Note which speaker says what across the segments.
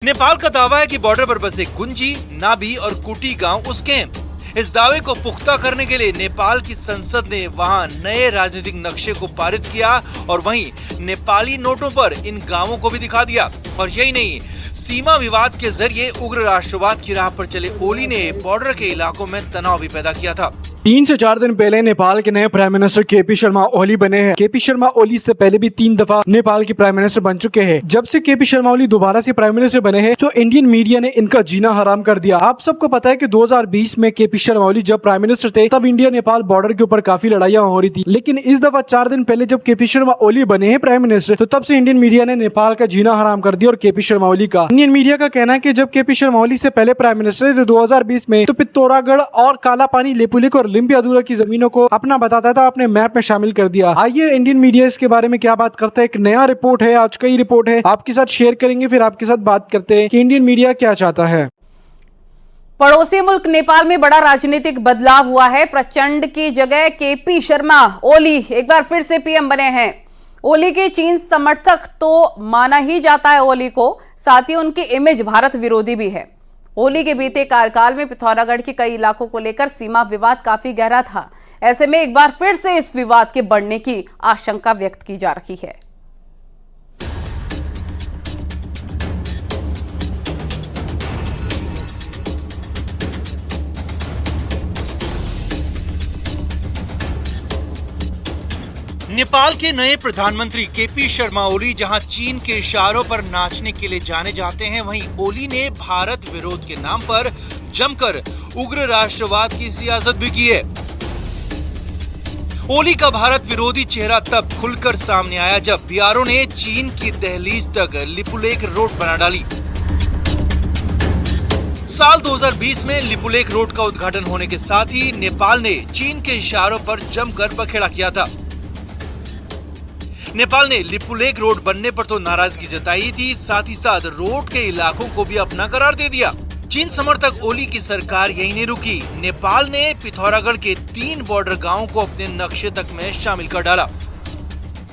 Speaker 1: नेपाल का दावा है कि बॉर्डर पर बसे गुंजी, नाभी और कुटी गांव उसके हैं। इस दावे को पुख्ता करने के लिए नेपाल की संसद ने वहां नए राजनीतिक नक्शे को पारित किया और वहीं नेपाली नोटों पर इन गांवों को भी दिखा दिया। और यही नहीं, सीमा विवाद के जरिए उग्र राष्ट्रवाद की राह पर चले ओली ने बॉर्डर के इलाकों में तनाव भी पैदा किया था।
Speaker 2: 3 से 4 दिन पहले नेपाल के नए prime minister KP Sharma Oli बने हैं। केपी शर्मा ओली से पहले भी 3 दफा नेपाल के प्राइम मिनिस्टर बन चुके हैं। जब से केपी शर्मा ओली दोबारा से प्राइम मिनिस्टर बने हैं तो इंडियन मीडिया ने इनका जीना हराम कर दिया। आप सबको पता है कि 2020 में केपी शर्मा ओली जब प्राइम मिनिस्टर थे तब इंडिया नेपाल बॉर्डर के ऊपर काफी लड़ाइयां हो रही थी, लेकिन इस दफा 4 दिन पहले जब केपी शर्मा ओली बने हैं प्राइम मिनिस्टर तो तब से इंडियन मीडिया ने नेपाल का जीना हराम कर दिया और केपी शर्मा ओली का। इंडियन मीडिया का कहना है कि जब केपी शर्मा ओली से पहले प्राइम मिनिस्टर थे 2020 में तो पित्तौरागढ़ और कालापानी, लेपुलेख और लिम्पियाधुरा की जमीनों को अपना बताता था, अपने मैप में शामिल कर दिया। आइए इंडियन मीडिया इसके बारे में क्या बात करता है। एक नया रिपोर्ट है, आज का ही रिपोर्ट है, आपके साथ शेयर करेंगे, फिर आपके साथ बात करते हैं कि इंडियन मीडिया क्या चाहता है।
Speaker 3: पड़ोसी मुल्क नेपाल में बड़ा राजनीतिक बदलाव हुआ है। प्रचंड की जगह केपी शर्मा ओली एक बार फिर से पीएम बने हैं। ओली के चीन समर्थक तो माना ही जाता है ओली को, साथ ही उनकी इमेज भारत विरोधी भी है। ओली के बीते कार्यकाल में पिथौरागढ़ के कई इलाकों को लेकर सीमा विवाद काफी गहरा था। ऐसे में एक बार फिर से इस विवाद के बढ़ने की आशंका व्यक्त की जा रही है।
Speaker 1: नेपाल के नए प्रधानमंत्री केपी शर्मा ओली जहां चीन के इशारों पर नाचने के लिए जाने जाते हैं, वहीं ओली ने भारत विरोध के नाम पर जमकर उग्र राष्ट्रवाद की सियासत भी की है। ओली का भारत विरोधी चेहरा तब खुलकर सामने आया जब बीआरओ ने चीन की दहलीज तक लिपुलेख रोड बना डाली। साल 2020 में लिपुलेख रोड का उद्घाटन होने के साथ ही नेपाल ने चीन के इशारों पर जमकर बखेड़ा किया था। नेपाल ने लिपुलेख रोड बनने पर तो नाराजगी जताई थी, साथ ही साथ रोड के इलाकों को भी अपना करार दे दिया। चीन समर्थक ओली की सरकार यही नहीं रुकी, नेपाल ने पिथौरागढ़ के 3 बॉर्डर गांवों को अपने नक्शे तक में शामिल कर डाला।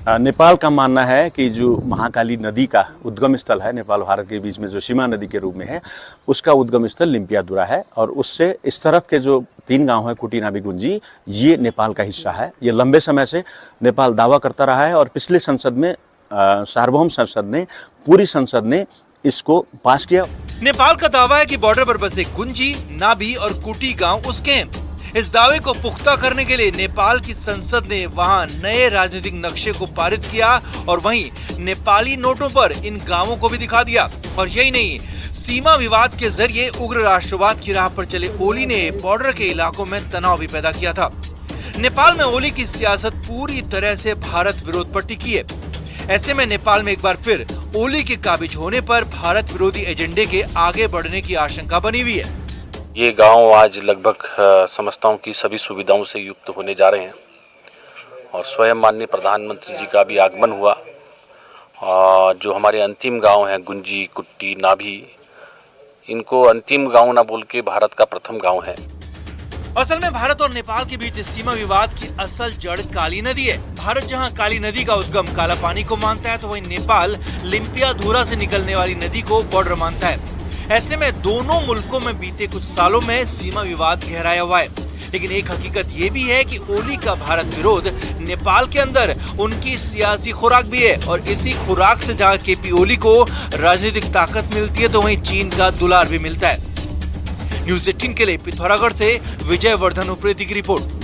Speaker 4: नेपाल का मानना है कि जो महाकाली नदी का उद्गम स्थल है, नेपाल भारत के बीच में जो सीमा नदी के रूप में है, उसका उद्गम स्थल लिम्पियाधुरा है और उससे इस तरफ के जो 3 गांव है कुटी, नाभी, गुंजी, ये नेपाल का हिस्सा है। ये लंबे समय से नेपाल दावा करता रहा है और पिछले संसद में सार्वभौम संसद ने, पूरी संसद ने इसको पास किया।
Speaker 1: नेपाल का दावा है कि बॉर्डर पर बसे गुंजी, नाभी और कुटी गांव उसके हैं। इस दावे को पुख्ता करने के लिए नेपाल की संसद ने वहां नए राजनीतिक नक्शे को पारित किया और वहीं नेपाली नोटों पर इन गांवों को भी दिखा दिया। और यही नहीं, सीमा विवाद के जरिए उग्र राष्ट्रवाद की राह पर चले ओली ने बॉर्डर के इलाकों में तनाव भी पैदा किया था। नेपाल में ओली की सियासत पूरी तरह से भारत विरोध पर टिकी है। ऐसे में नेपाल में एक बार फिर ओली के काबिज होने पर भारत विरोधी एजेंडे के आगे बढ़ने की आशंका बनी हुई है।
Speaker 5: ये गांव आज लगभग समझता हूँ कि सभी सुविधाओं से युक्त होने जा रहे हैं और स्वयं माननीय प्रधानमंत्री जी का भी आगमन हुआ। और जो हमारे अंतिम गांव हैं गुंजी, कुट्टी, नाभी, इनको अंतिम गांव ना बोल के भारत का प्रथम गांव है।
Speaker 1: असल में भारत और नेपाल के बीच सीमा विवाद की असल जड़ काली नदी है। भारत जहां काली नदी का उद्गम कालापानी को मानता है तो वहीं नेपाल लिम्पियाधुरा से निकलने वाली नदी को बॉर्डर मानता है। ऐसे में दोनों मुल्कों में बीते कुछ सालों में सीमा विवाद गहराया हुआ है। लेकिन एक हकीकत ये भी है कि ओली का भारत विरोध नेपाल के अंदर उनकी सियासी खुराक भी है और इसी खुराक से जहां केपी ओली को राजनीतिक ताकत मिलती है तो वहीं चीन का दुलार भी मिलता है। न्यूज़ 18 के लिए पिथौरागढ़ से विजय वर्धन उप्रेती की रिपोर्ट।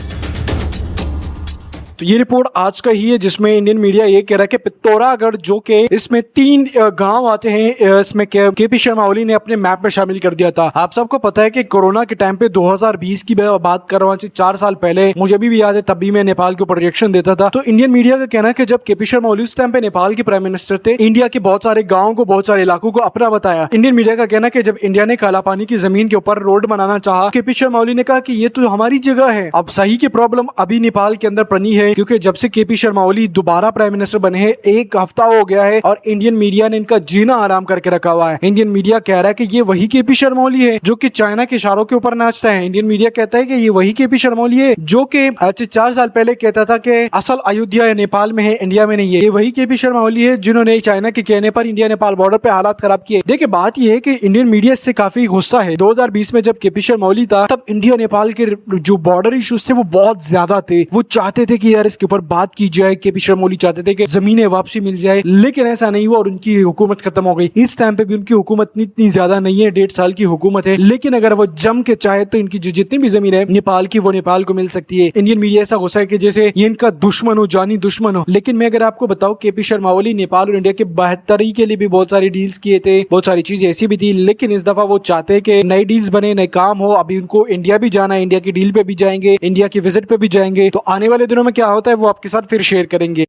Speaker 2: तो ये रिपोर्ट आज का ही है जिसमें इंडियन मीडिया ये कह रहा है कि पित्तौरागढ़ जो के इसमें 3 गांव आते हैं, इसमें केपी शर्मा ओली ने अपने मैप में शामिल कर दिया था। आप सबको पता है कि कोरोना के टाइम पे 2020 की बात कर रहा हूँ, 4 साल पहले, मुझे भी याद है, तब भी मैं नेपाल के ऊपर रिएक्शन देता था। तो इंडियन मीडिया का कहना है कि जब केपी शर्मा ओली उस टाइम पे नेपाल के प्राइम मिनिस्टर थे, इंडिया के बहुत सारे गाँव को, बहुत सारे इलाकों को अपना बताया। इंडियन मीडिया का कहना है कि जब इंडिया ने कालापानी की जमीन के ऊपर रोड बनाना चाहा, केपी शर्मा ओली ने कहा कि ये तो हमारी जगह है। अब सही की प्रॉब्लम अभी नेपाल के अंदर बनी है, है, क्योंकि जब से केपी शर्मा ओली दोबारा प्राइम मिनिस्टर बने हैं 1 हफ्ता हो गया है और इंडियन मीडिया ने इनका जीना आराम करके रखा हुआ है। इंडियन मीडिया कह रहा है कि ये वही केपी शर्मा ओली है जो कि चाइना के इशारों के ऊपर नाचता है। इंडियन मीडिया कहता है कि ये वही केपी शर्मा ओली है जो कि 4 साल पहले कहता था कि असल अयोध्या या नेपाल में है, इंडिया में नहीं है। ये वही केपी शर्मा ओली है जिन्होंने चाइना के कहने पर इंडिया नेपाल बॉर्डर पे हालात खराब किए। देखिए बात यह है कि इंडियन मीडिया इससे काफी गुस्सा है। 2020 में जब केपी शर्मा ओली था तब इंडिया नेपाल के जो बॉर्डर इश्यूज थे वो बहुत ज्यादा थे। वो चाहते थे कि यार इसके ऊपर बात की जाए। केपी शर्मा ओली चाहते थे कि जमीनें वापसी मिल जाए, लेकिन ऐसा नहीं हुआ और उनकी हुकूमत खत्म हो गई। इस टाइम पे भी उनकी हुकूमत इतनी ज्यादा नहीं है, 1.5 साल की हुकूमत है, लेकिन अगर वो जम के चाहे तो इनकी जितनी भी जमीन है नेपाल की वो नेपाल को मिल सकती है। इंडियन मीडिया ऐसा गुस्सा है कि जैसे ये इनका दुश्मन हो, जानी दुश्मन हो। लेकिन मैं अगर आपको बताऊं केपी शर्मा ओली नेपाल और इंडिया के बेहतरी के लिए भी बहुत सारी डील्स किए थे, बहुत सारी चीजें ऐसी भी थी, लेकिन इस दफा वो चाहते हैं कि नई डील्स बने, नए काम हो। अभी उनको इंडिया भी जाना है, इंडिया की डील पे भी जाएंगे, इंडिया की विजिट पे भी जाएंगे। तो आने वाले दिनों में क्या होता है वो आपके साथ फिर शेयर करेंगे।